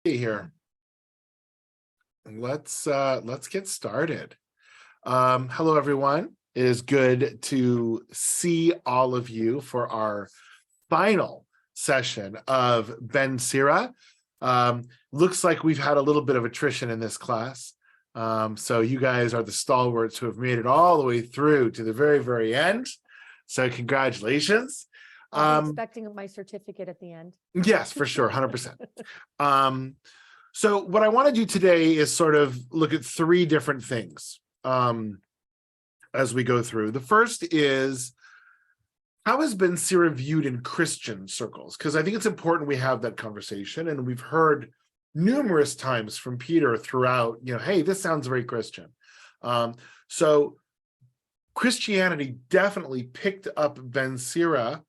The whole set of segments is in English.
Here. Let's get started. Hello, everyone. It is good to see all of you for our final session of Ben Sira. Looks like we've had a little bit of attrition in this class. So you guys are the stalwarts who have made it all the way through to the very, very end. So congratulations. I'm expecting my certificate at the end. Yes, for sure, 100%. So what I want to do today is sort of look at three different things as we go through. The first is, how has Ben Sira viewed in Christian circles? Because I think it's important we have that conversation, and we've heard numerous times from Peter throughout, hey, this sounds very Christian. So Christianity definitely picked up Ben Sira,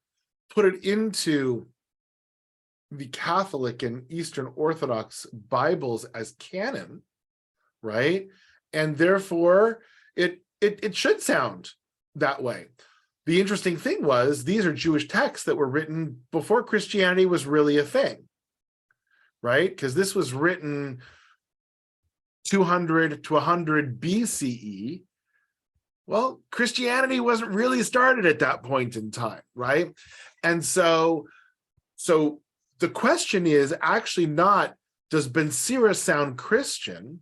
put it into the Catholic and Eastern Orthodox Bibles as canon, right? And therefore, it should sound that way. The interesting thing was, these are Jewish texts that were written before Christianity was really a thing, right? Because this was written 200 to 100 BCE. Well, Christianity wasn't really started at that point in time, right? And so the question is actually not, does Ben Sira sound Christian,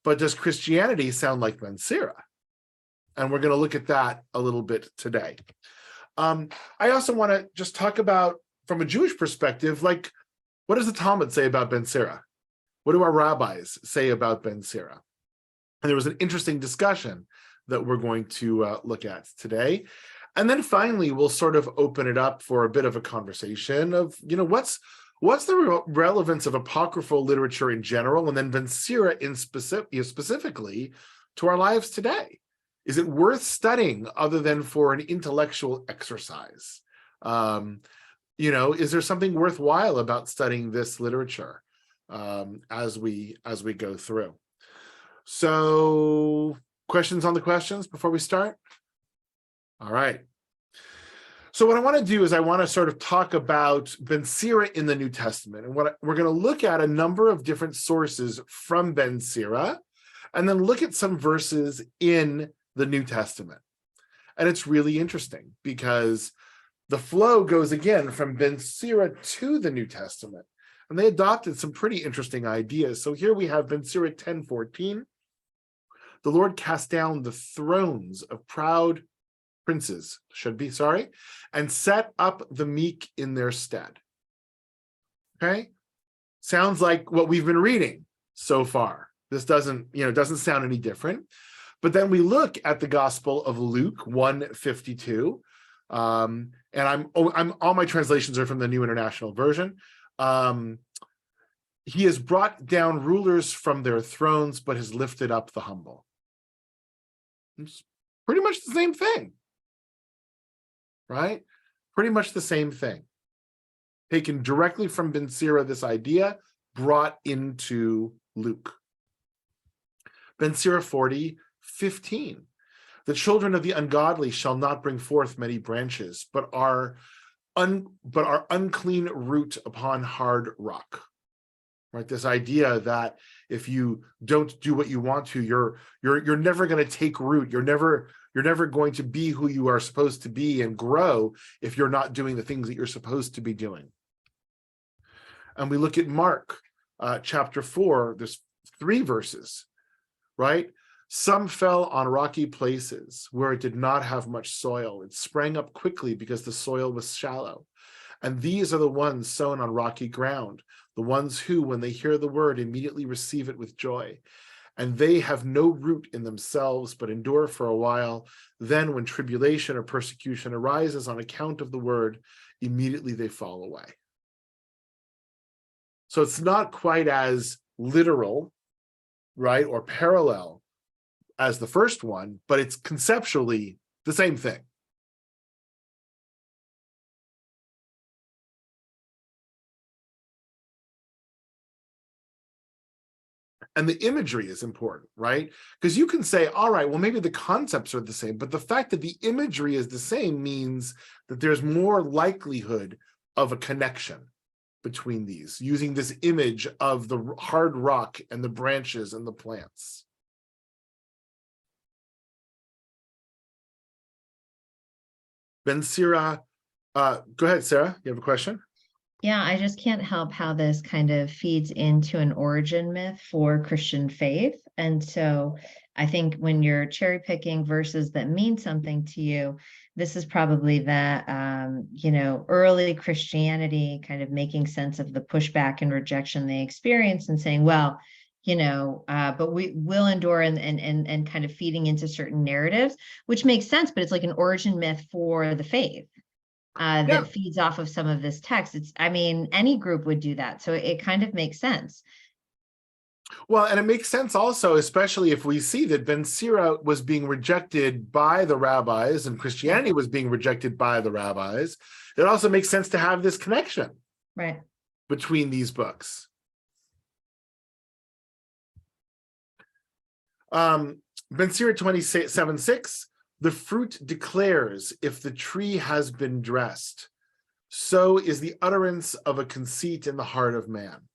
but does Christianity sound like Ben Sira? And we're going to look at that a little bit today. I also want to just talk about, from a Jewish perspective, like, what does the Talmud say about Ben Sira? What do our rabbis say about Ben Sira? And there was an interesting discussion that we're going to look at today. And then finally, we'll sort of open it up for a bit of a conversation of, what's the relevance of apocryphal literature in general, and then Ben Sira in specifically to our lives today? Is it worth studying other than for an intellectual exercise? Is there something worthwhile about studying this literature as we go through? So, questions on the questions before we start? All right. So what I want to do is I want to sort of talk about Ben Sira in the New Testament. And we're going to look at a number of different sources from Ben Sira, and then look at some verses in the New Testament. And it's really interesting because the flow goes again from Ben Sira to the New Testament. And they adopted some pretty interesting ideas. So here we have Ben Sira 10:14. The Lord cast down the thrones of proud princes, and set up the meek in their stead. Okay? Sounds like what we've been reading so far. This doesn't sound any different. But then we look at the Gospel of Luke 1:52, and all my translations are from the New International Version. He has brought down rulers from their thrones, but has lifted up the humble. It's pretty much the same thing, right? Pretty much the same thing. Taken directly from Ben Sira, this idea brought into Luke. Ben Sira 40:15. The children of the ungodly shall not bring forth many branches, but are unclean root upon hard rock. Right? This idea that if you don't do what you want to, you're never going to take root. You're never going to be who you are supposed to be and grow if you're not doing the things that you're supposed to be doing. And we look at Mark chapter 4, there's 3 verses, right? Some fell on rocky places where it did not have much soil. It sprang up quickly because the soil was shallow. And these are the ones sown on rocky ground, the ones who, when they hear the word, immediately receive it with joy. And they have no root in themselves, but endure for a while. Then when tribulation or persecution arises on account of the word, immediately they fall away. So it's not quite as literal, right, or parallel as the first one, but it's conceptually the same thing. And the imagery is important, right? Because you can say, all right, well, maybe the concepts are the same, but the fact that the imagery is the same means that there's more likelihood of a connection, between these, using this image of the hard rock and the branches and the plants. Ben Sira, go ahead, Sarah, you have a question? Yeah, I just can't help how this kind of feeds into an origin myth for Christian faith. And so I think when you're cherry picking verses that mean something to you, this is probably the, early Christianity kind of making sense of the pushback and rejection they experienced and saying, well, but we will endure and kind of feeding into certain narratives, which makes sense, but it's like an origin myth for the faith. That feeds off of some of this text. Any group would do that. So it kind of makes sense. Well, and it makes sense also, especially if we see that Ben Sira was being rejected by the rabbis and Christianity was being rejected by the rabbis. It also makes sense to have this connection between these books. Ben Sira 27:6. The fruit declares if the tree has been dressed. So is the utterance of a conceit in the heart of man.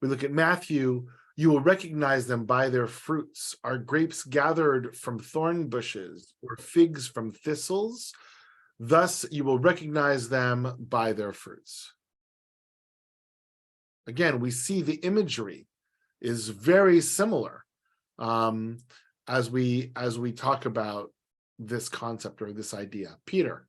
We look at Matthew, you will recognize them by their fruits. Are grapes gathered from thorn bushes or figs from thistles? Thus you will recognize them by their fruits. Again, we see the imagery is very similar. As we talk about this concept or this idea. Peter.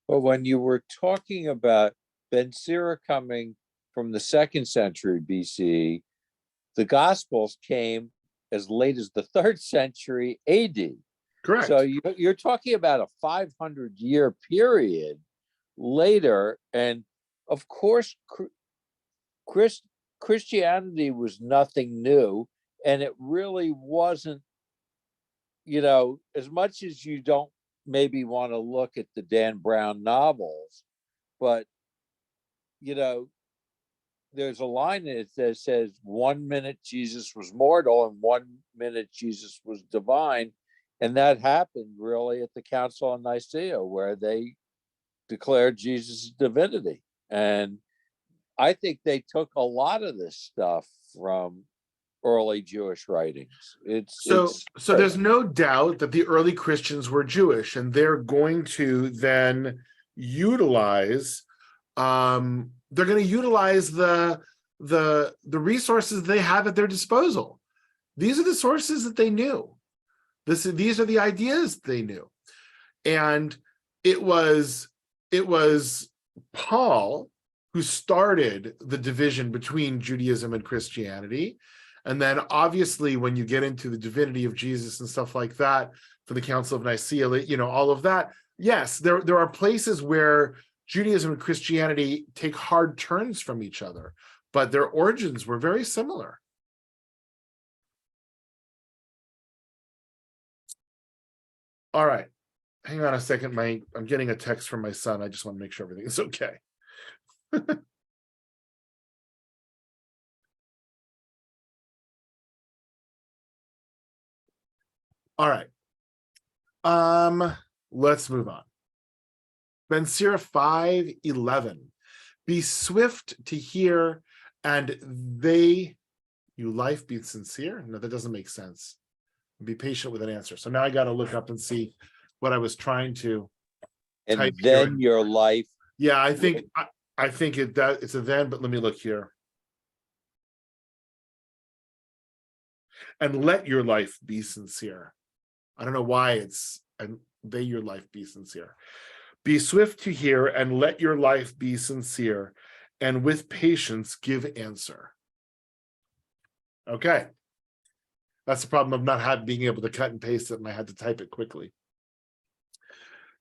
Well, when you were talking about Ben Sira coming from the 2nd century BC, the Gospels came as late as the 3rd century AD. Correct. So you're talking about a 500-year period later, and of course, Christianity was nothing new. And it really wasn't, as much as you don't maybe want to look at the Dan Brown novels, but, there's a line in it that says 1 minute Jesus was mortal and 1 minute Jesus was divine. And that happened really at the Council of Nicaea, where they declared Jesus' divinity. And I think they took a lot of this stuff from early Jewish writings. So there's no doubt that the early Christians were Jewish, and they're going to then utilize the resources they have at their disposal. These are the sources that they knew. These are the ideas they knew. And it was Paul who started the division between Judaism and Christianity. And then obviously when you get into the divinity of Jesus and stuff like that for the Council of Nicaea, all of that, yes, there are places where Judaism and Christianity take hard turns from each other, but their origins were very similar. All right, hang on a second. I'm getting a text from my son. I just want to make sure everything is okay. All right. Let's move on. Ben Sira 5:11. Be swift to hear, and you life be sincere. No, that doesn't make sense. Be patient with an answer. So now I got to look up and see what I was trying to. And then your life. Yeah, I think it's a then, but let me look here. And let your life be sincere. I don't know why it's and your life be sincere. Be swift to hear and let your life be sincere, and with patience give answer. Okay. That's the problem of not being able to cut and paste it, and I had to type it quickly.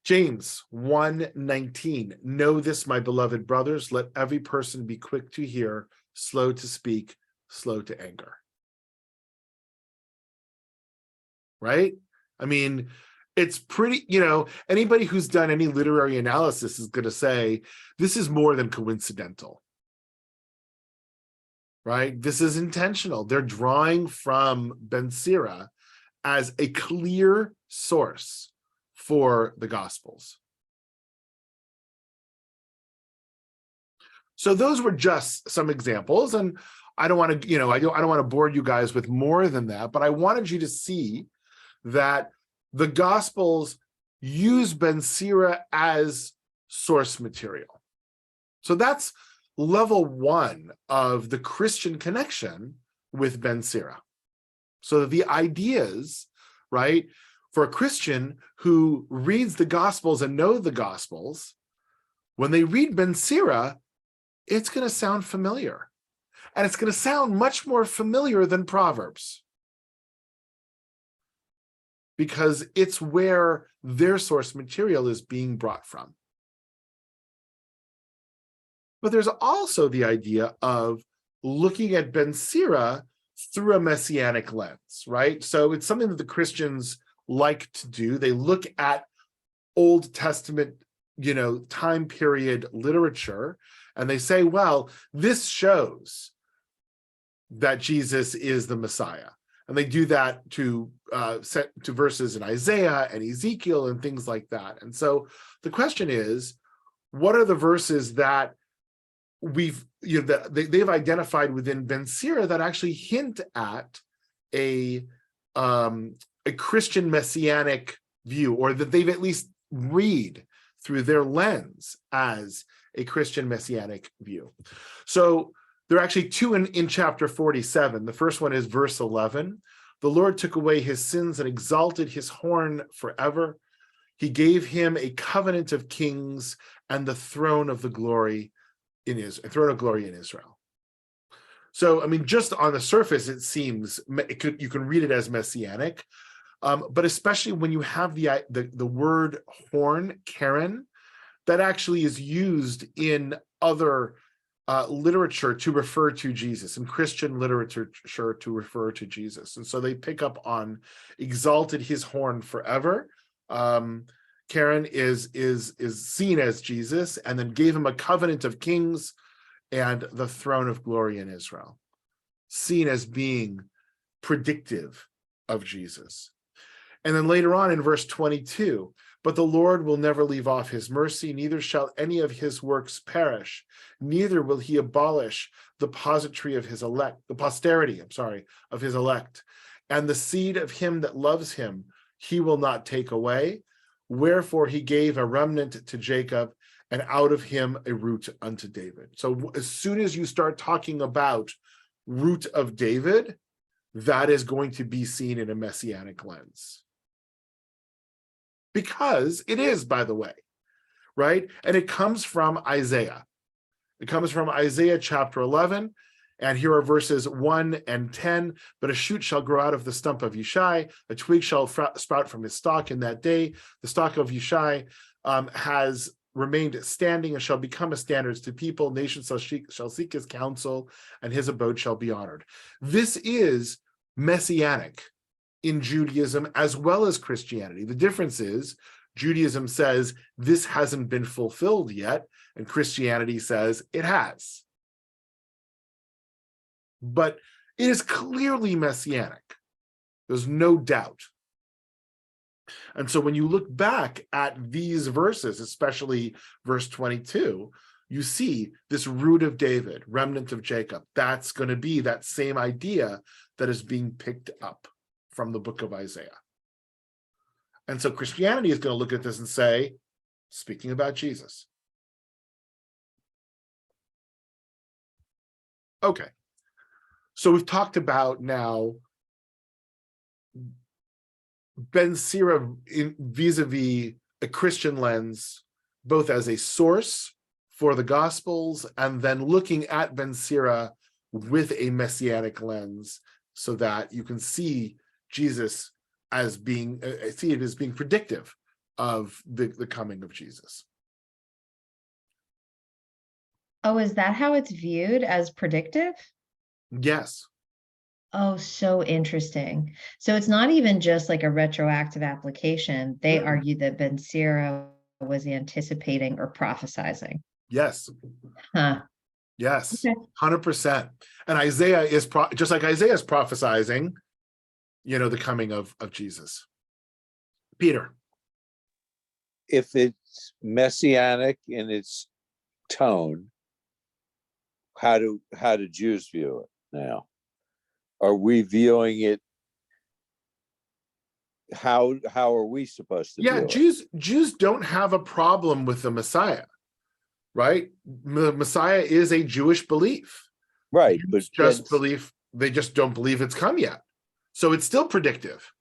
James 1:19. Know this, my beloved brothers, let every person be quick to hear, slow to speak, slow to anger. Right? I mean, it's pretty, anybody who's done any literary analysis is going to say this is more than coincidental. Right? This is intentional. They're drawing from Ben Sira as a clear source for the Gospels. So those were just some examples, and I don't want to, I don't want to bore you guys with more than that, but I wanted you to see that the Gospels use Ben Sira as source material. So that's level one of the Christian connection with Ben Sira. So the ideas, right, for a Christian who reads the Gospels and knows the Gospels, when they read Ben Sira, it's going to sound familiar. And it's going to sound much more familiar than Proverbs, because it's where their source material is being brought from. But there's also the idea of looking at Ben Sira through a messianic lens, right? So it's something that the Christians like to do. They look at Old Testament, time period literature, and they say, well, this shows that Jesus is the Messiah. And they do that to set to verses in Isaiah and Ezekiel and things like that. And so the question is, what are the verses that they've identified within Ben Sira that actually hint at a Christian messianic view, or that they've at least read through their lens as a Christian messianic view? So there are actually two in chapter 47. The first one is verse 11. The Lord took away his sins and exalted his horn forever. He gave him a covenant of kings and the throne of glory in Israel. So, I mean, just on the surface, it seems you can read it as messianic, but especially when you have the word horn, Karen, that actually is used in other literature to refer to Jesus, and Christian literature to refer to Jesus. And so they pick up on exalted his horn forever. Karen is seen as Jesus, and then gave him a covenant of kings and the throne of glory in Israel, seen as being predictive of Jesus. And then later on in verse 22, but the Lord will never leave off his mercy, neither shall any of his works perish, neither will he abolish the posterity of his elect, and the seed of him that loves him, he will not take away. Wherefore he gave a remnant to Jacob, and out of him a root unto David. So as soon as you start talking about root of David, that is going to be seen in a messianic lens. Because it is, by the way, right? And it comes from Isaiah. It comes from Isaiah chapter 11. And here are verses 1 and 10. But a shoot shall grow out of the stump of Yishai, a twig shall sprout from his stalk in that day. The stalk of Yishai has remained standing and shall become a standard to people. Nations shall seek his counsel, and his abode shall be honored. This is messianic in Judaism as well as Christianity. The difference is Judaism says this hasn't been fulfilled yet, and Christianity says it has. But it is clearly messianic. There's no doubt. And so when you look back at these verses, especially verse 22, you see this root of David, remnant of Jacob. That's going to be that same idea that is being picked up from the book of Isaiah. And so Christianity is going to look at this and say, speaking about Jesus. Okay. So we've talked about now Ben Sira vis-a-vis a Christian lens, both as a source for the Gospels and then looking at Ben Sira with a messianic lens, so that you can see Jesus as being predictive of the coming of Jesus. Oh, is that how it's viewed, as predictive? Yes. Oh, so interesting. So it's not even just like a retroactive application. They argue that Ben Sira was anticipating or prophesizing. Yes. Huh. Yes. Okay. 100%. And Isaiah is just like Isaiah is prophesying, the coming of Jesus. Peter. If it's messianic in its tone, how do Jews view it now? Are we viewing it? How are we supposed to Yeah, view it? Jews don't have a problem with the Messiah, right? The Messiah is a Jewish belief. Right, Jews just believe, they just don't believe it's come yet. So it's still predictive.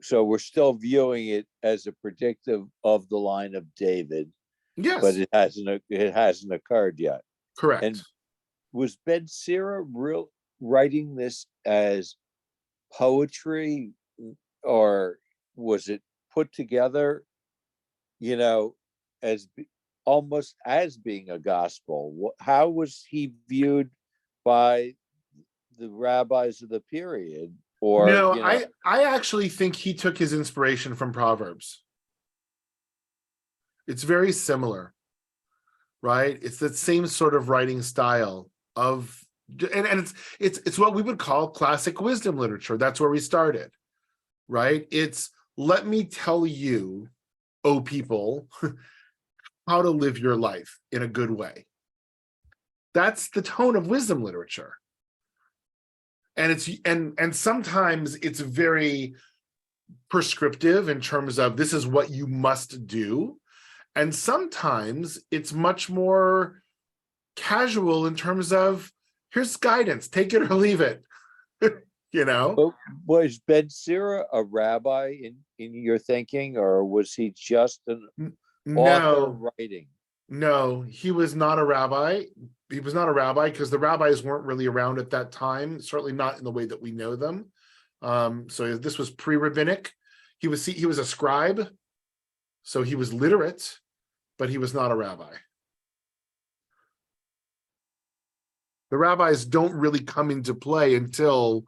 so we're still viewing it as a predictive of the line of David, Yes, but it hasn't occurred yet. correct. And was Ben Sira writing this as poetry, or was it put together, as almost as being a gospel? How was he viewed by the rabbis of the period? Or No, I actually think he took his inspiration from Proverbs. It's very similar, right? It's that same sort of writing style of, and it's what we would call classic wisdom literature. That's where we started, right? It's, let me tell you, oh people, how to live your life in a good way. That's the tone of wisdom literature. And it's and sometimes it's very prescriptive in terms of this is what you must do. And sometimes it's much more casual in terms of here's guidance, take it or leave it. But was Ben Sira a rabbi in your thinking, or was he just an author writing? No, he was not a rabbi. He was not a rabbi because the rabbis weren't really around at that time, certainly not in the way that we know them. So this was pre-rabbinic. He was a scribe, so he was literate, but he was not a rabbi. The rabbis don't really come into play until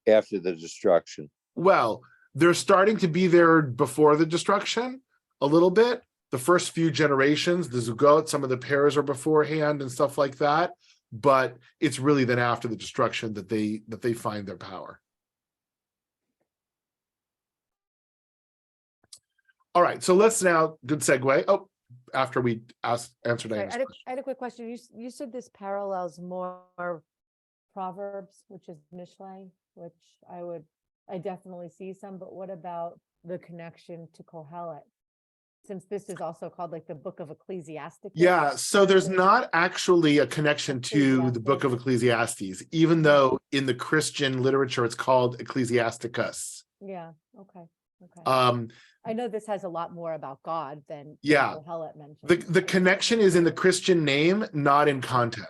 after the destruction. Well, they're starting to be there before the destruction a little bit. The first few generations, the Zugot, some of the pairs are beforehand and stuff like that. But it's really then after the destruction that they find their power. All right, so let's now, good segue. Oh, after we answered Sorry, Diana's I question. had a quick question. You said this parallels more Proverbs, which is Mishlei, which I definitely see some, but what about the connection to Kohelet? Since this is also called like the Book of Ecclesiasticus. Yeah, so there's not actually a connection to the Book of Ecclesiastes, even though in the Christian literature it's called Ecclesiasticus. Yeah, okay. I know this has a lot more about God than Kohelet mentioned. The connection is in the Christian name, not in content.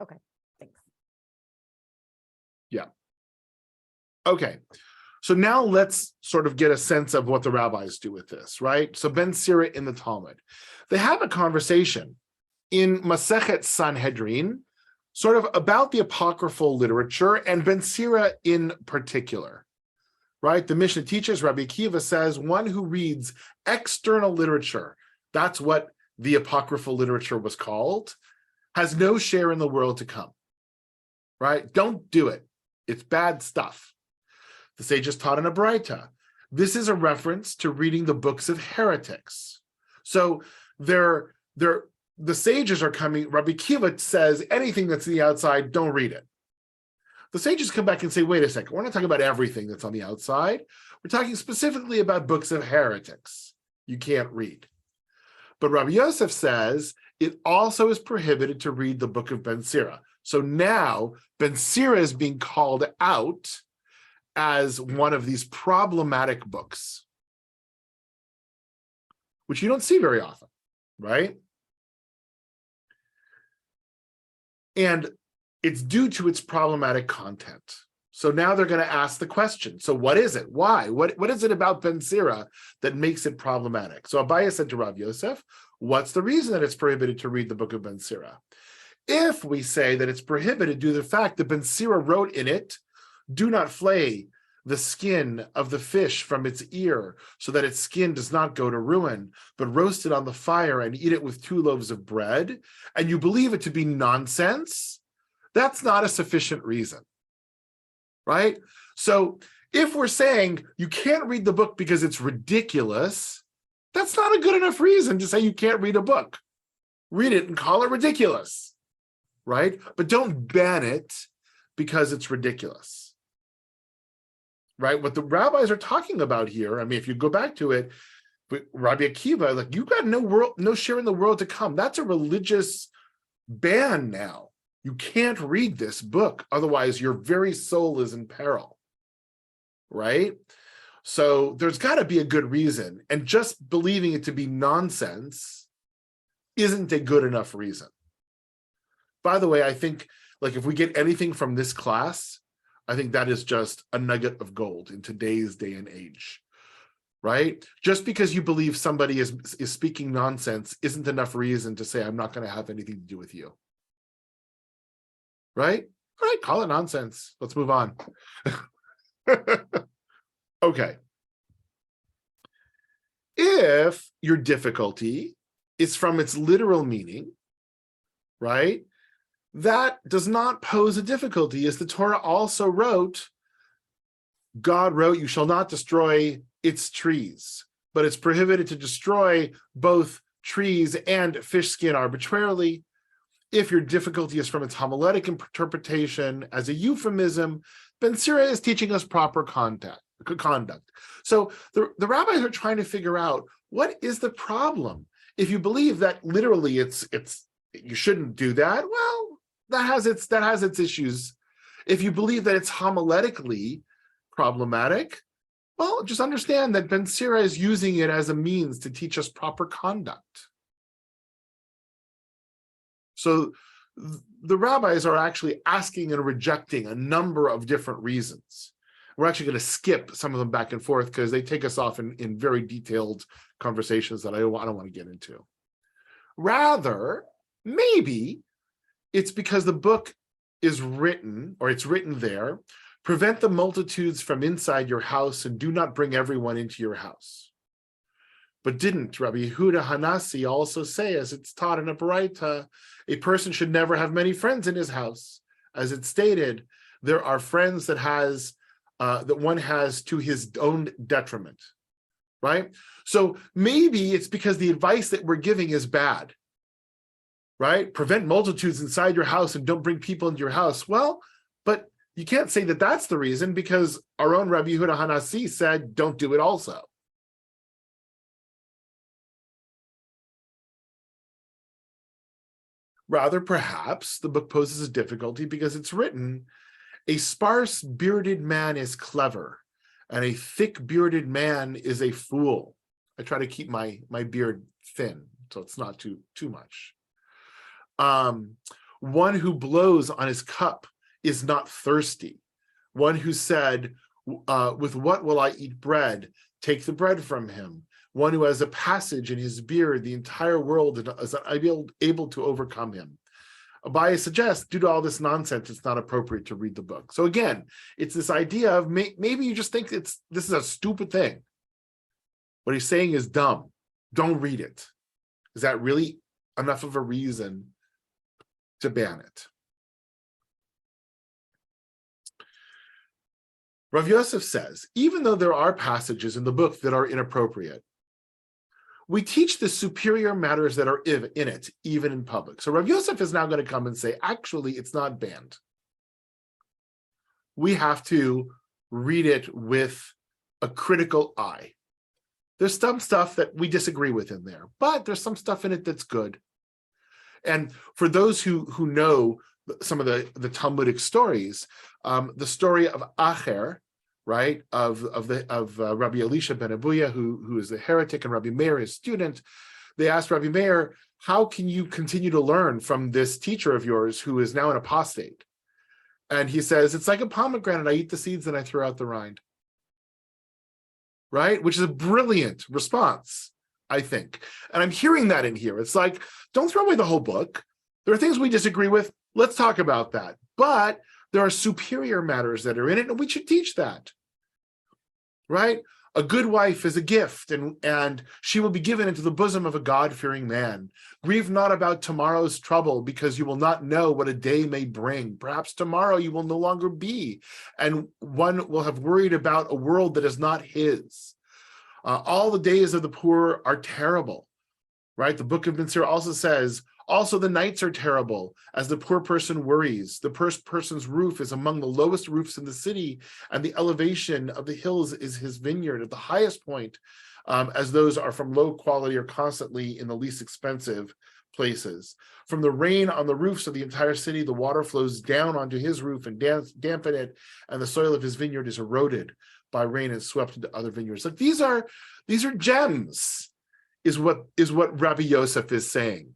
Okay, thanks. Yeah. Okay. So now let's sort of get a sense of what the rabbis do with this, right? So Ben Sira in the Talmud, they have a conversation in Masechet Sanhedrin, sort of about the apocryphal literature and Ben Sira in particular, right? The Mishnah teaches, Rabbi Akiva says, one who reads external literature, that's what the apocryphal literature was called, has no share in the world to come, right? Don't do it. It's bad stuff. The sages taught in a Braita. This is a reference to reading the books of heretics. So the sages are coming, Rabbi Akiva says, anything that's on the outside, don't read it. The sages come back and say, wait a second, we're not talking about everything that's on the outside. We're talking specifically about books of heretics. You can't read. But Rabbi Yosef says, it also is prohibited to read the Book of Ben Sira. So now Ben Sira is being called out as one of these problematic books, which you don't see very often, right? And it's due to its problematic content. So now they're going to ask the question, so what is it? Why? What is it about Ben Sira that makes it problematic? So Abaye said to Rav Yosef, what's the reason that it's prohibited to read the Book of Ben Sira? If we say that it's prohibited due to the fact that Ben Sira wrote in it, do not flay the skin of the fish from its ear so that its skin does not go to ruin, but roast it on the fire and eat it with 2 loaves of bread, and you believe it to be nonsense, that's not a sufficient reason, right? So if we're saying you can't read the book because it's ridiculous, that's not a good enough reason to say you can't read a book. Read it and call it ridiculous. right? But don't ban it because it's ridiculous, right? What the rabbis are talking about here, I mean, if you go back to it, Rabbi Akiva, like, you got no share in the world to come. That's a religious ban now. You can't read this book, otherwise your very soul is in peril, right? So there's got to be a good reason, and just believing it to be nonsense isn't a good enough reason. By the way, I think, like, if we get anything from this class, I think that is just a nugget of gold in today's day and age, right? Just because you believe somebody is speaking nonsense isn't enough reason to say, I'm not going to have anything to do with you, right? All right, call it nonsense. Let's move on. Okay. If your difficulty is from its literal meaning, right, that does not pose a difficulty, as the Torah also wrote. God wrote, you shall not destroy its trees, but it's prohibited to destroy both trees and fish skin arbitrarily. If your difficulty is from its homiletic interpretation as a euphemism, Ben Sira is teaching us proper conduct. So the rabbis are trying to figure out, what is the problem? If you believe that literally it's you shouldn't do that, well, that has its issues. If you believe that it's homiletically problematic, well, just understand that Ben Sira is using it as a means to teach us proper conduct. So the rabbis are actually asking and rejecting a number of different reasons. We're actually going to skip some of them back and forth because they take us off in very detailed conversations that I don't want to get into. Rather, maybe it's because the book is written, or it's written there, prevent the multitudes from inside your house and do not bring everyone into your house. But didn't Rabbi Yehuda Hanasi also say, as it's taught in a Baraita, a person should never have many friends in his house? As it's stated, there are friends that one has to his own detriment, right? So maybe it's because the advice that we're giving is bad, right? Prevent multitudes inside your house and don't bring people into your house. Well, but you can't say that that's the reason, because our own Rabbi Yehuda Hanasi said, don't do it also. Rather, perhaps the book poses a difficulty because it's written, a sparse bearded man is clever, and a thick bearded man is a fool. I try to keep my beard thin, so it's not too much. One who blows on his cup is not thirsty. One who said, with what will I eat bread? Take the bread from him. One who has a passage in his beard, the entire world is able to overcome him. Abaye suggests, due to all this nonsense, it's not appropriate to read the book. So again, it's this idea of maybe you just think this is a stupid thing. What he's saying is dumb. Don't read it. Is that really enough of a reason to ban it? Rav Yosef says, even though there are passages in the book that are inappropriate, we teach the superior matters that are in it, even in public. So Rav Yosef is now going to come and say, actually, it's not banned. We have to read it with a critical eye. There's some stuff that we disagree with in there, but there's some stuff in it that's good. And for those who know some of the Talmudic stories, the story of Acher, right, of Rabbi Elisha ben Abuya, who is the heretic, and Rabbi Meir, his student, they asked Rabbi Meir, how can you continue to learn from this teacher of yours who is now an apostate? And he says, it's like a pomegranate. I eat the seeds and I throw out the rind. Right? Which is a brilliant response, I think. And I'm hearing that in here. It's like, don't throw away the whole book. There are things we disagree with. Let's talk about that. But there are superior matters that are in it, and we should teach that. Right? A good wife is a gift, and she will be given into the bosom of a God-fearing man. Grieve not about tomorrow's trouble, because you will not know what a day may bring. Perhaps tomorrow you will no longer be, and one will have worried about a world that is not his. All the days of the poor are terrible, right? The Book of Ben Sira also says, Also, the nights are terrible as the poor person worries. The poor person's roof is among the lowest roofs in the city, and the elevation of the hills is his vineyard at the highest point, as those are from low quality or constantly in the least expensive places. From the rain on the roofs of the entire city, the water flows down onto his roof and dampen it, and the soil of his vineyard is eroded by rain and swept into other vineyards. Like these are gems, is what Rabbi Yosef is saying.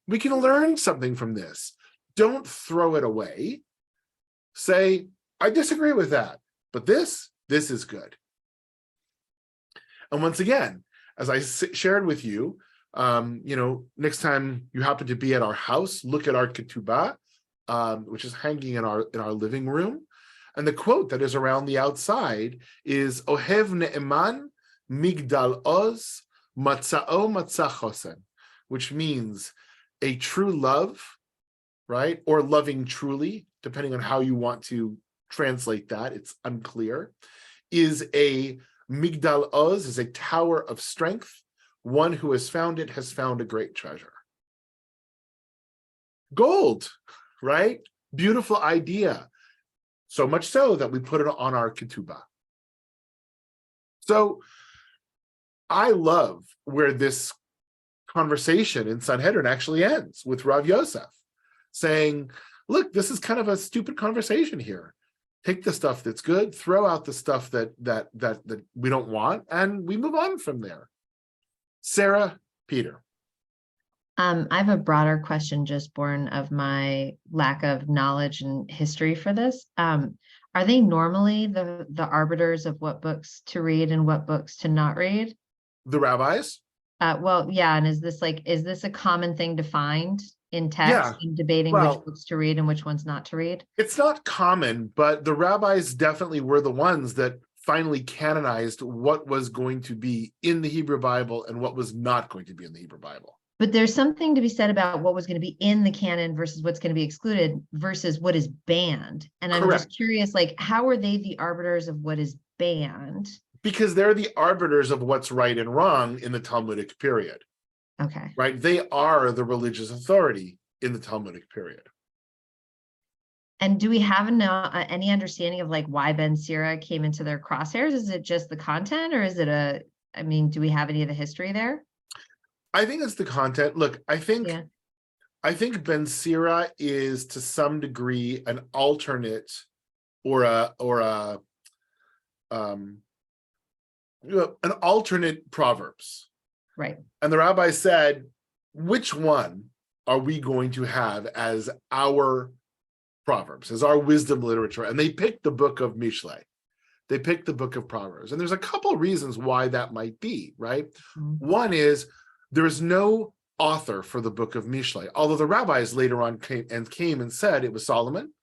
We can learn something from this. Don't throw it away. Say, I disagree with that, but this is good. And once again, as I shared with you, next time you happen to be at our house, look at our ketubah, which is hanging in our living room. And the quote that is around the outside is Ohev Ne'eman Migdal Oz Matza'o Matzah Chosen, which means a true love, right? Or loving truly, depending on how you want to translate that, it's unclear, is a Migdal Oz, is a tower of strength. One who has found it has found a great treasure. Gold, right? Beautiful idea. So much so that we put it on our ketubah. So I love where this conversation in Sanhedrin actually ends with Rav Yosef saying, look, this is kind of a stupid conversation here. Take the stuff that's good, throw out the stuff that we don't want, and we move on from there. Sarah, Peter. I have a broader question just born of my lack of knowledge and history for this. Are they normally the arbiters of what books to read and what books to not read? The rabbis? Well, yeah. And is this a common thing to find in text in debating which books to read and which ones not to read? It's not common, but the rabbis definitely were the ones that finally canonized what was going to be in the Hebrew Bible and what was not going to be in the Hebrew Bible. But there's something to be said about what was going to be in the canon versus what's going to be excluded versus what is banned. And I'm just curious, how are they the arbiters of what is banned? Because they're the arbiters of what's right and wrong in the Talmudic period. Okay. Right? They are the religious authority in the Talmudic period. And do we have any understanding of why Ben Sira came into their crosshairs? Is it just the content, or is it do we have any of the history there? I think it's the content. Look, I think Ben Sira is to some degree an alternate or an alternate Proverbs. Right. And the rabbi said, which one are we going to have as our Proverbs, as our wisdom literature? And they picked the book of Mishlei. They picked the book of Proverbs. And there's a couple of reasons why that might be, right? Mm-hmm. One is there is no author for the book of Mishlei, although the rabbis later on came and said it was Solomon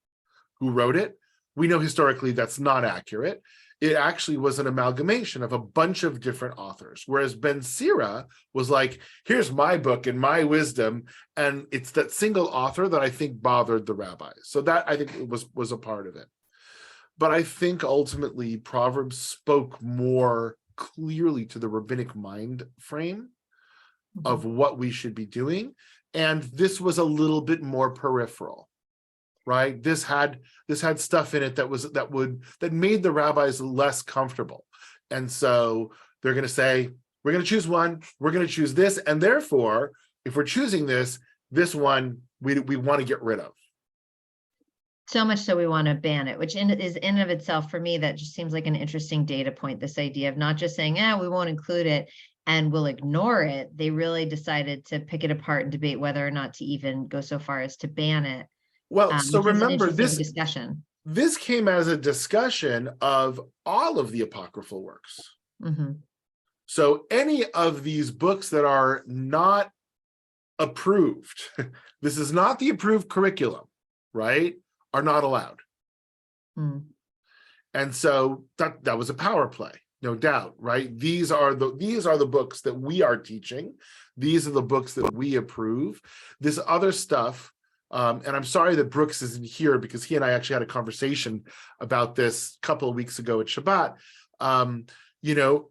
who wrote it. We know historically that's not accurate. It actually was an amalgamation of a bunch of different authors, whereas Ben Sira was like, here's my book and my wisdom, and it's that single author that I think bothered the rabbis. So that, I think, it was a part of it. But I think ultimately Proverbs spoke more clearly to the rabbinic mind frame of what we should be doing, and this was a little bit more peripheral. Right, this had stuff in it that made the rabbis less comfortable, and so they're going to say, we're going to choose one, we're going to choose this, and therefore, if we're choosing this one we want to get rid of. So much so we want to ban it, which is in and of itself, for me, that just seems like an interesting data point. This idea of not just saying, we won't include it and we'll ignore it. They really decided to pick it apart and debate whether or not to even go so far as to ban it. Well, so remember this discussion. This came as a discussion of all of the apocryphal works. Mm-hmm. So any of these books that are not approved, this is not the approved curriculum, right, are not allowed. Mm. And so that was a power play, no doubt, right? These are the books that we are teaching. These are the books that we approve. This other stuff. And I'm sorry that Brooks isn't here, because he and I actually had a conversation about this a couple of weeks ago at Shabbat,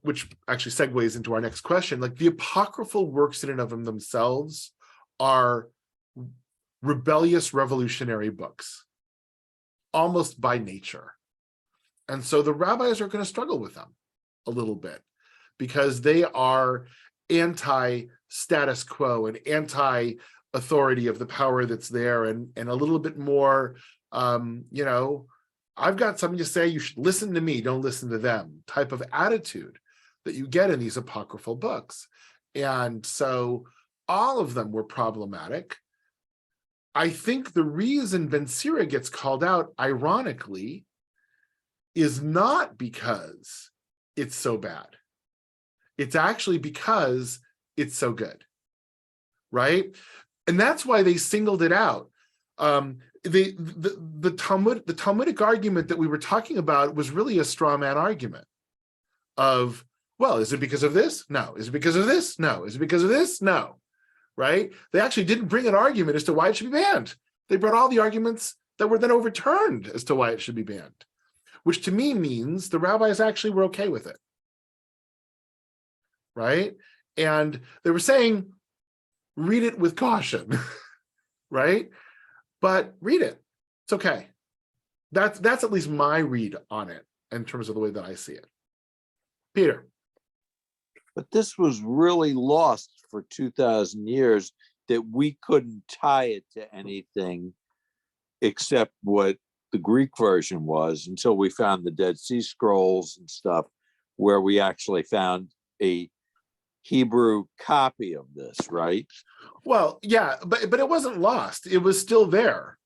which actually segues into our next question. Like, the apocryphal works in and of themselves are rebellious revolutionary books, almost by nature. And so the rabbis are going to struggle with them a little bit because they are anti-status quo and anti-authority of the power that's there, and a little bit more, I've got something to say, you should listen to me, don't listen to them type of attitude that you get in these apocryphal books. And so all of them were problematic. I think the reason Ben Sira gets called out, ironically, is not because it's so bad. It's actually because it's so good, right? And that's why they singled it out. The Talmudic argument that we were talking about was really a straw man argument of, well, is it because of this? No. Is it because of this? No. Is it because of this? No. Right? They actually didn't bring an argument as to why it should be banned. They brought all the arguments that were then overturned as to why it should be banned, which to me means the rabbis actually were okay with it. Right? And they were saying, read it with caution, right? But read it. It's okay. That's at least my read on it in terms of the way that I see it. Peter. But this was really lost for 2,000 years, that we couldn't tie it to anything except what the Greek version was, until we found the Dead Sea Scrolls and stuff, where we actually found a Hebrew copy of this, right? Well, yeah, but it wasn't lost. It was still there.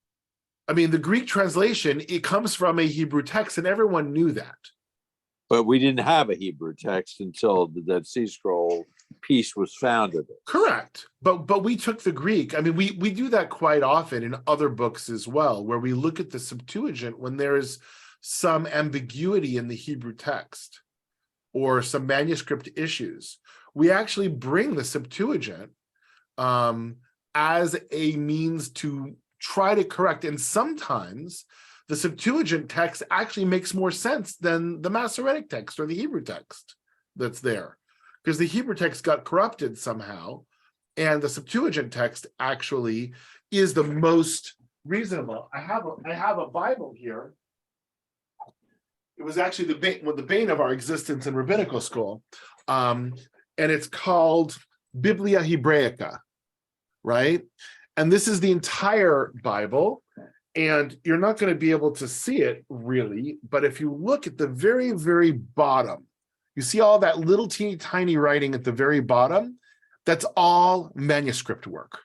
I mean, the Greek translation, it comes from a Hebrew text, and everyone knew that. But we didn't have a Hebrew text until the Dead Sea Scroll piece was found of it. Correct. But we took the Greek. I mean, we do that quite often in other books as well, where we look at the Septuagint when there is some ambiguity in the Hebrew text or some manuscript issues. We actually bring the Septuagint as a means to try to correct. And sometimes the Septuagint text actually makes more sense than the Masoretic text or the Hebrew text that's there, because the Hebrew text got corrupted somehow, and the Septuagint text actually is the most reasonable. I have a Bible here. It was actually the bane of our existence in rabbinical school, and it's called Biblia Hebraica, right? And this is the entire Bible. And you're not going to be able to see it really, but if you look at the very, very bottom, you see all that little teeny tiny writing at the very bottom. That's all manuscript work.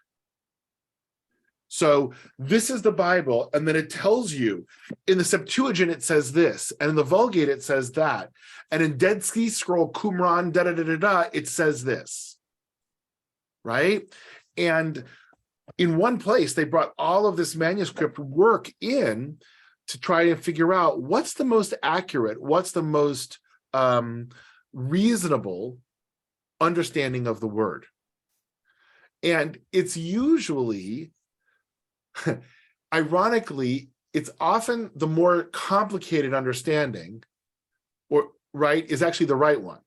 So this is the Bible, and then it tells you in the Septuagint it says this, and in the Vulgate it says that, and in Dead Sea Scroll Qumran it says this, right? And in one place, they brought all of this manuscript work in to try to figure out what's the most accurate, what's the most reasonable understanding of the word. And it's usually, ironically, it's often the more complicated understanding, or right, is actually the right one.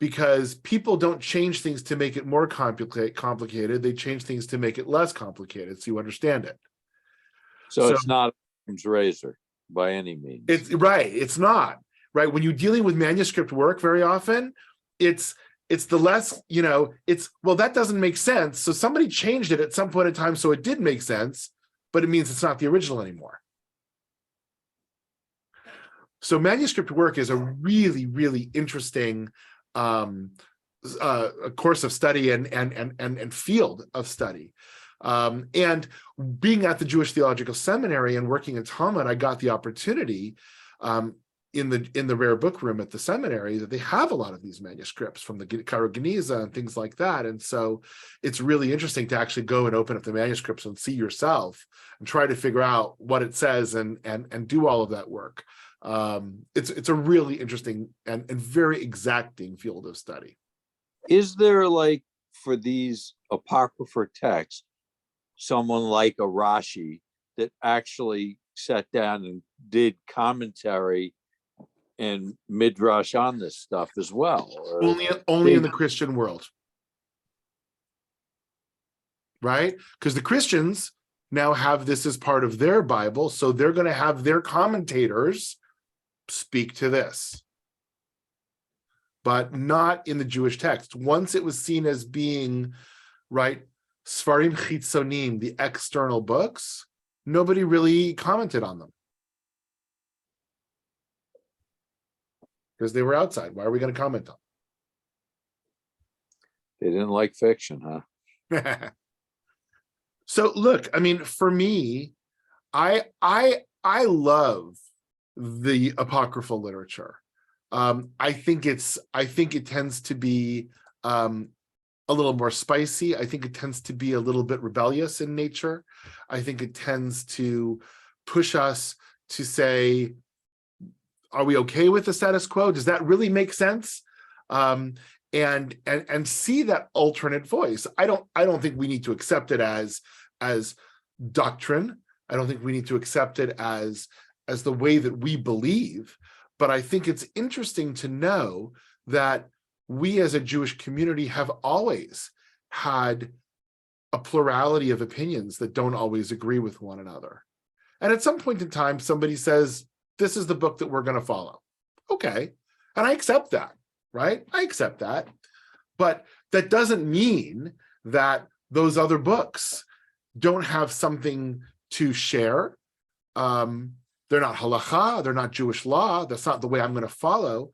Because people don't change things to make it more complicated. They change things to make it less complicated, so you understand it. So it's not Occam's razor by any means. It's right. It's not right. When you're dealing with manuscript work, very often, it's the less, it's, well, that doesn't make sense. So somebody changed it at some point in time, so it did make sense, but it means it's not the original anymore. So manuscript work is a really, really interesting a course of study and field of study. And being at the Jewish Theological Seminary and working in Talmud, I got the opportunity in the rare book room at the seminary that they have a lot of these manuscripts from the Cairo Geniza and things like that. And so it's really interesting to actually go and open up the manuscripts and see yourself and try to figure out what it says and do all of that work. It's a really interesting and very exacting field of study. Is there, like, for these apocryphal texts, someone like a Rashi that actually sat down and did commentary and midrash on this stuff as well? Only in the Christian world, right? Because the Christians now have this as part of their Bible, so they're going to have their commentators speak to this, but not in the Jewish text. Once it was seen as being, right, Sfarim Chitzonim, the external books, nobody really commented on them because they were outside. Why are we going to comment on They didn't like fiction, huh? them? So look, I mean, for me, I love the apocryphal literature. I think it tends to be a little more spicy. I think it tends to be a little bit rebellious in nature. I think it tends to push us to say, are we okay with the status quo? Does that really make sense? And see that alternate voice. I don't think we need to accept it as doctrine. I don't think we need to accept it as the way that we believe. But I think it's interesting to know that we as a Jewish community have always had a plurality of opinions that don't always agree with one another. And at some point in time, somebody says, this is the book that we're going to follow. Okay. And I accept that, right? I accept that. But that doesn't mean that those other books don't have something to share. They're not halacha, they're not Jewish law. That's not the way I'm going to follow,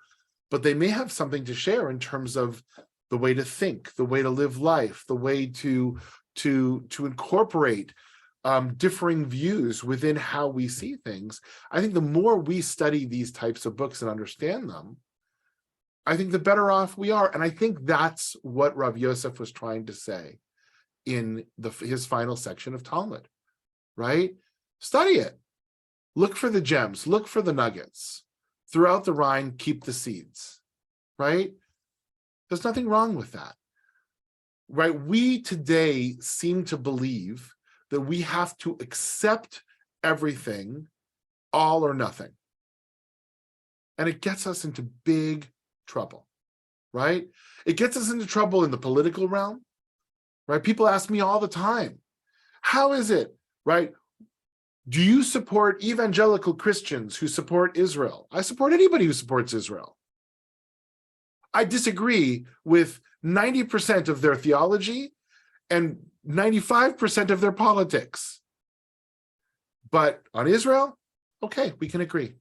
but they may have something to share in terms of the way to think, the way to live life, the way to incorporate differing views within how we see things. I think the more we study these types of books and understand them, I think the better off we are. And I think that's what Rav Yosef was trying to say in his final section of Talmud, right? Study it. Look for the gems, look for the nuggets. Throughout the Rhine, keep the seeds, right? There's nothing wrong with that, right? We today seem to believe that we have to accept everything, all or nothing. And it gets us into big trouble, right? It gets us into trouble in the political realm, right? People ask me all the time, how is it, right? Do you support evangelical Christians who support Israel? I support anybody who supports Israel. I disagree with 90% of their theology and 95% of their politics. But on Israel, okay, we can agree.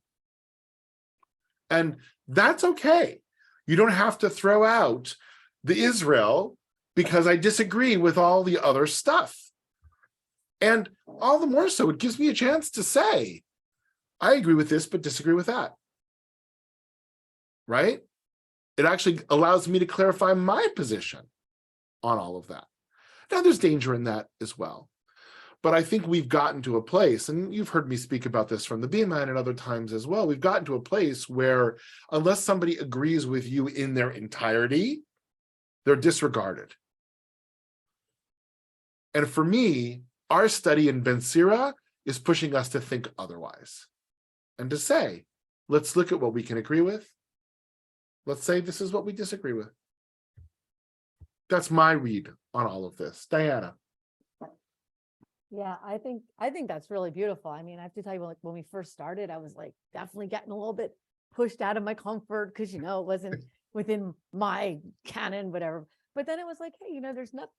And that's okay. You don't have to throw out the Israel because I disagree with all the other stuff. And all the more so, it gives me a chance to say, I agree with this, but disagree with that. Right? It actually allows me to clarify my position on all of that. Now, there's danger in that as well. But I think we've gotten to a place, and you've heard me speak about this from the Bima and other times as well, we've gotten to a place where unless somebody agrees with you in their entirety, they're disregarded. And for me, our study in Ben Sira is pushing us to think otherwise and to say, let's look at what we can agree with. Let's say this is what we disagree with. That's my read on all of this. Diana. Yeah, I think that's really beautiful. I mean, I have to tell you, like when we first started, I was like definitely getting a little bit pushed out of my comfort because, you know, it wasn't within my canon, whatever. But then it was like, hey, you know, there's nothing.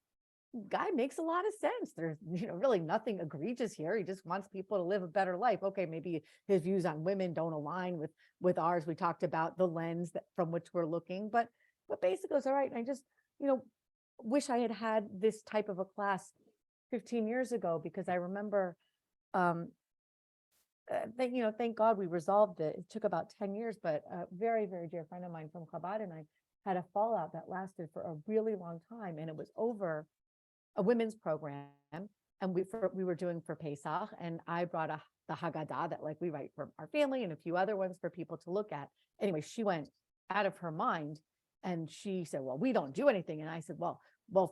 Guy makes a lot of sense. There's, you know, really nothing egregious here. He just wants people to live a better life. Okay, maybe his views on women don't align with ours. We talked about the lens that from which we're looking, but basically it's all right. And I just, you know, wish I had this type of a class 15 years ago, because I remember, thank God we resolved it. It took about 10 years, but a very, very dear friend of mine from Chabad and I had a fallout that lasted for a really long time, and it was over a women's program, and we were doing for Pesach, and I brought the Haggadah that like we write for our family and a few other ones for people to look at. Anyway, she went out of her mind and she said, well, we don't do anything. And I said, well,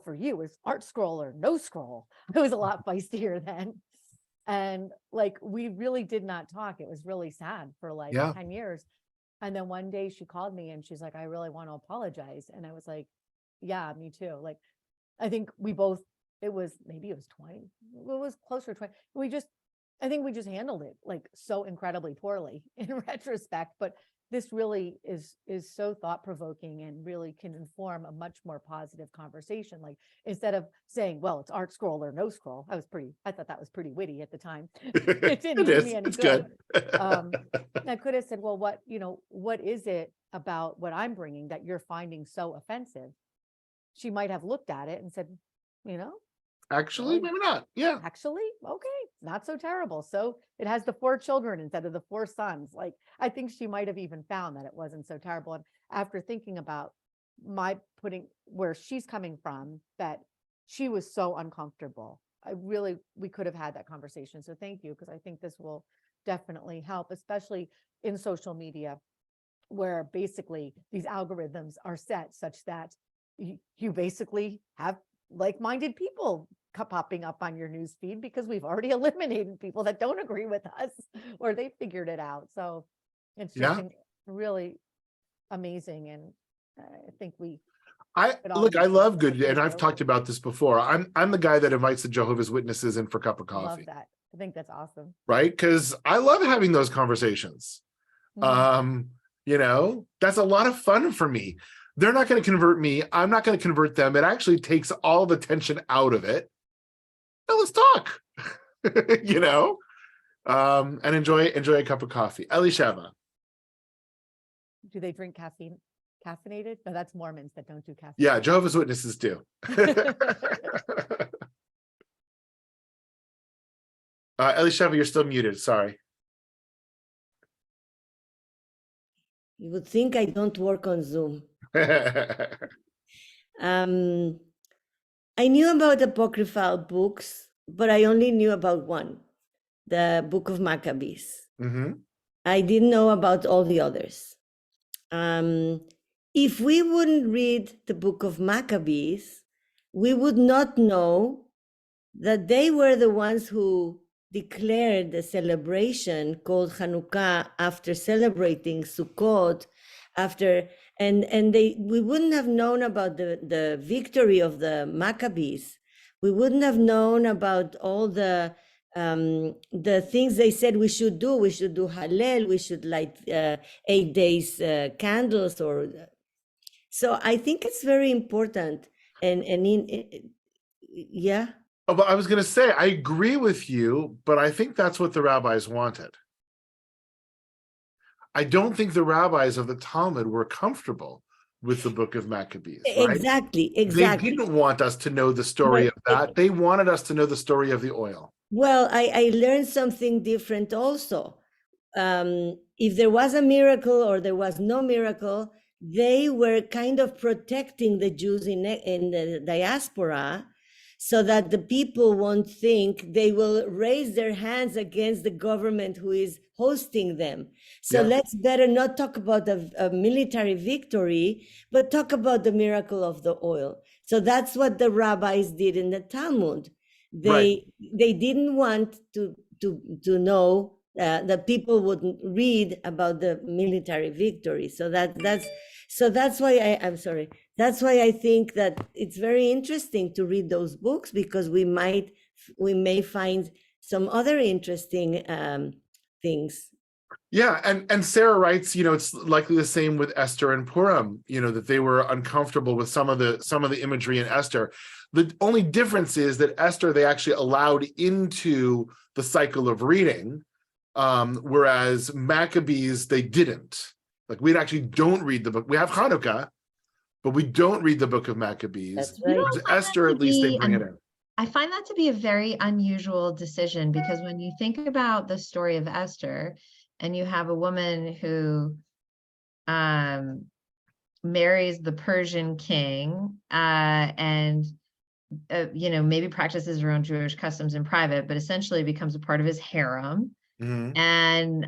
for you is art scroll or no scroll. It was a lot feistier then. And like, we really did not talk. It was really sad for like 10 years. And then one day she called me and she's like, I really want to apologize. And I was like, yeah, me too. Like, I think we both maybe it was 20. It was closer to 20. I think we just handled it like so incredibly poorly in retrospect, but this really is so thought-provoking and really can inform a much more positive conversation. Like, instead of saying, well, it's art scroll or no scroll, I thought that was pretty witty at the time. It didn't do me any It's good. good. I could have said, well, what is it about what I'm bringing that you're finding so offensive? She might have looked at it and said, Actually, maybe not. Yeah. actually, okay, not so terrible. So it has the 4 children instead of the 4 sons. Like, I think she might have even found that it wasn't so terrible. And after thinking about where she's coming from, that she was so uncomfortable, we could have had that conversation. So thank you, because I think this will definitely help, especially in social media, where basically these algorithms are set such that you basically have like-minded people popping up on your news feed, because we've already eliminated people that don't agree with us or they figured it out. So it's just really amazing. And I think I love good, and I've talked about this before. I'm the guy that invites the Jehovah's Witnesses in for a cup of coffee. Love that. I think that's awesome. Right? Because I love having those conversations. Mhm. That's a lot of fun for me. They're not going to convert me. I'm not going to convert them. It actually takes all the tension out of it. Now let's talk, and enjoy a cup of coffee. Elisheva. Do they drink caffeinated? No, that's Mormons that don't do caffeine. Yeah, Jehovah's Witnesses do. Elisheva, you're still muted. Sorry. You would think I don't work on Zoom. I knew about apocryphal books, but I only knew about one, the Book of Maccabees. Mm-hmm. I didn't know about all the others. If we wouldn't read the Book of Maccabees, we would not know that they were the ones who declared the celebration called Hanukkah after celebrating Sukkot, we wouldn't have known about the victory of the Maccabees. We wouldn't have known about all the things they said we should do. We should do Hallel. We should light 8 days candles. So I think it's very important. Yeah. Oh, but I was going to say, I agree with you, but I think that's what the rabbis wanted. I don't think the rabbis of the Talmud were comfortable with the Book of Maccabees. Right? Exactly. They didn't want us to know the story of that. They wanted us to know the story of the oil. Well, I learned something different also. If there was a miracle or there was no miracle, they were kind of protecting the Jews in the diaspora, so that the people won't think they will raise their hands against the government who is hosting them. So let's better not talk about a military victory, but talk about the miracle of the oil. So that's what the rabbis did in the Talmud. They didn't want to know that people wouldn't read about the military victory. So that's why I'm sorry. That's why I think that it's very interesting to read those books, because we may find some other interesting things. Yeah, and Sarah writes, it's likely the same with Esther and Purim, that they were uncomfortable with some of the imagery in Esther. The only difference is that Esther, they actually allowed into the cycle of reading, whereas Maccabees, they didn't. Like, we actually don't read the book. We have Hanukkah, but we don't read the Book of Maccabees. That's right. Esther, at least they bring it in. I find that to be a very unusual decision, because when you think about the story of Esther, and you have a woman who marries the Persian king, and maybe practices her own Jewish customs in private, but essentially becomes a part of his harem. Mm-hmm. And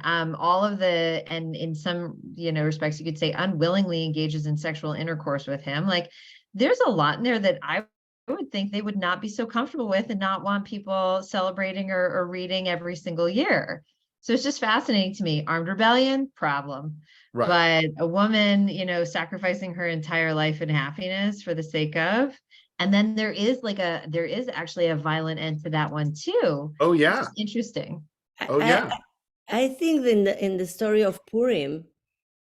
and in some respects, you could say unwillingly engages in sexual intercourse with him. Like, there's a lot in there that I would think they would not be so comfortable with and not want people celebrating or reading every single year. So it's just fascinating to me. Armed rebellion, problem. Right. But a woman, sacrificing her entire life and happiness for the sake of, And then there is actually a violent end to that one too. Oh Which yeah. is interesting. Oh yeah. I think in the story of Purim,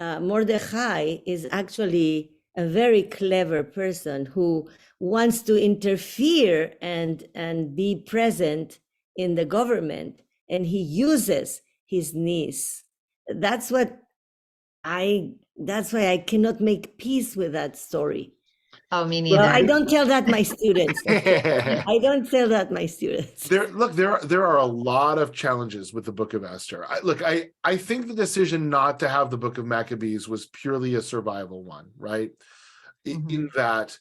Mordechai is actually a very clever person who wants to interfere and be present in the government, and he uses his niece. That's why I cannot make peace with that story. Oh, me Well, neither. I don't tell that my students. Okay? I don't tell that my students. There are a lot of challenges with the Book of Esther. I think the decision not to have the Book of Maccabees was purely a survival one, right? In that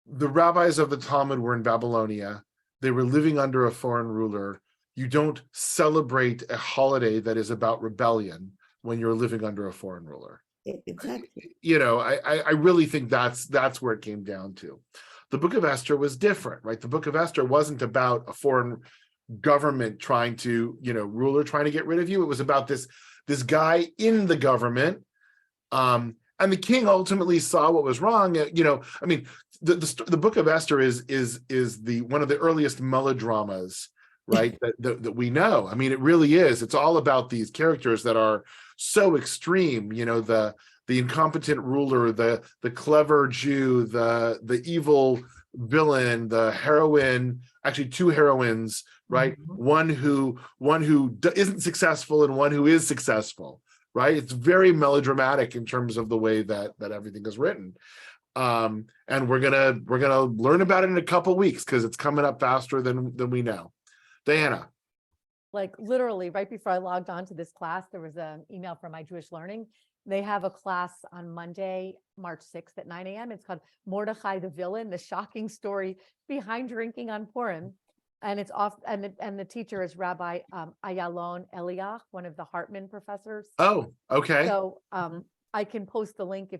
the rabbis of the Talmud were in Babylonia. They were living under a foreign ruler. You don't celebrate a holiday that is about rebellion when you're living under a foreign ruler. Exactly. I really think that's where it came down to. The Book of Esther was different, right? The Book of Esther wasn't about a foreign government trying to, ruler trying to get rid of you. It was about this guy in the government. And the king ultimately saw what was wrong. The Book of Esther is the one of the earliest melodramas, right? that we know. I mean, it really is. It's all about these characters that are so extreme. The incompetent ruler, the clever Jew, the evil villain, the heroine. Actually, two heroines, right? One who isn't successful and one who is successful. Right, it's very melodramatic in terms of the way that everything is written, and we're gonna learn about it in a couple weeks because it's coming up faster than we know. Diana, Like literally right before I logged on to this class, there was an email from my Jewish Learning. They have a class on Monday, March 6th at 9 a.m. It's called Mordechai the Villain: The Shocking Story Behind Drinking on Purim. And it's off, and the teacher is Rabbi Ayalon Eliach, one of the Hartman professors. oh, okay. So I can post the link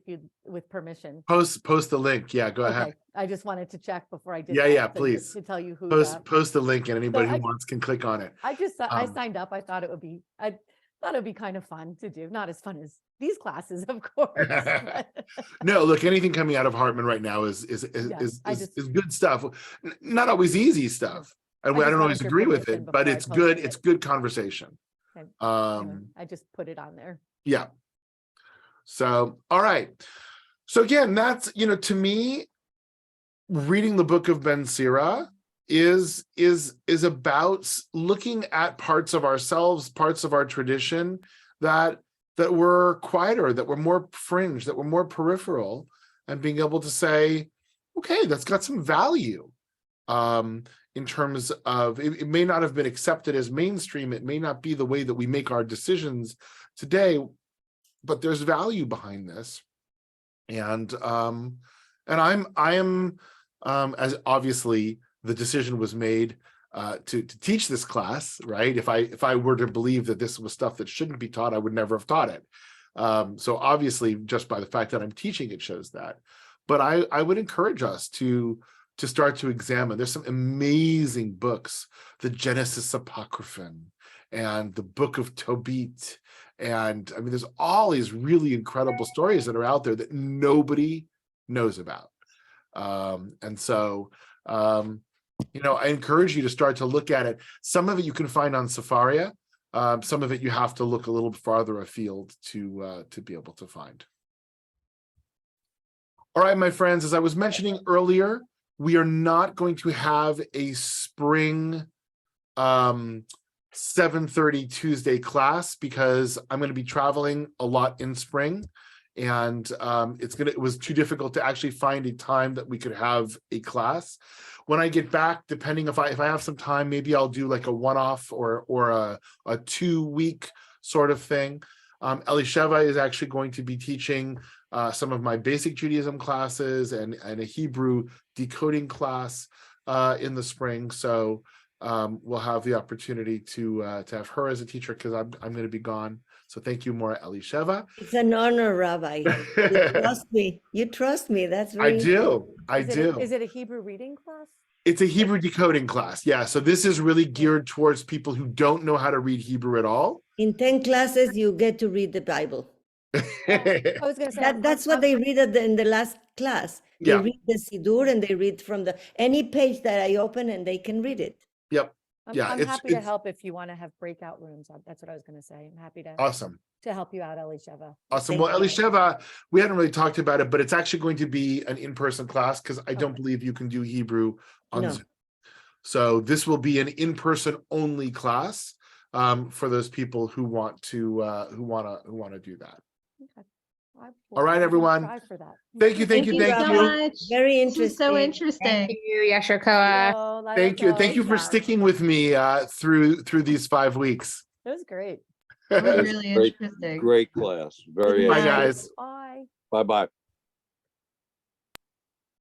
with permission. Post the link. Yeah, go ahead. I just wanted to check before I did Yeah, that, yeah, to- please. to tell you who. Post the link, and anybody who I- wants can click on it. I signed up. I thought it would be kind of fun to do. Not as fun as these classes, of course. No, look, anything coming out of Hartman right now is good stuff. Not always easy stuff. And I don't always agree with it, but it's good. It's good conversation. Okay. I just put it on there. Yeah. So, all right. So again, that's, to me, reading the Book of Ben Sira is about looking at parts of ourselves, parts of our tradition that were quieter, that were more fringe, that were more peripheral, and being able to say, okay, that's got some value. In terms of, it may not have been accepted as mainstream. It may not be the way that we make our decisions today, but there's value behind this. And I am as obviously the decision was made to teach this class, right? If I were to believe that this was stuff that shouldn't be taught, I would never have taught it. So obviously, just by the fact that I'm teaching it shows that. But I would encourage us to start to examine. There's some amazing books, the Genesis Apocryphon and the Book of Tobit. And I mean, there's all these really incredible stories that are out there that nobody knows about. And so, I encourage you to start to look at it. Some of it you can find on Sefaria. Some of it you have to look a little farther afield to be able to find. All right, my friends, as I was mentioning earlier, we are not going to have a spring 7:30 Tuesday class because I'm going to be traveling a lot in spring, and it was too difficult to actually find a time that we could have a class. When I get back, depending if I have some time, maybe I'll do like a one-off or a 2-week sort of thing. Elisheva is actually going to be teaching some of my basic Judaism classes and a Hebrew decoding class in the spring. So we'll have the opportunity to have her as a teacher because I'm going to be gone. So thank you, Mora Elisheva. It's an honor, Rabbi. You trust me. You trust me. That's very I do. Is it a Hebrew reading class? It's a Hebrew decoding class. Yeah. So this is really geared towards people who don't know how to read Hebrew at all. In 10 classes, you get to read the Bible. I was gonna say. That's what they read in the last class. They Yeah. read the Siddur and they read from any page that I open and they can read it. Yep. I'm, Yeah, I'm it's- happy to it's- help if you want to have breakout rooms. That's what I was gonna say. I'm happy Awesome. to help you out, Elisheva. Awesome. Thank Well, you. Elisheva, we hadn't really talked about it, but it's actually going to be an in-person class because I don't Okay. believe you can do Hebrew on No. Zoom. So this will be an in-person only class for those people who want to do that. Okay. All right, everyone. Try for that. Thank you, thank you, thank so you. much. Very This was so interesting. interesting. Thank you, Yasher Koa. Thank you for sticking with me through these 5 weeks. It was great. That was It was really great. interesting. Great class. Very Good Bye, night. guys. Bye. Bye-bye.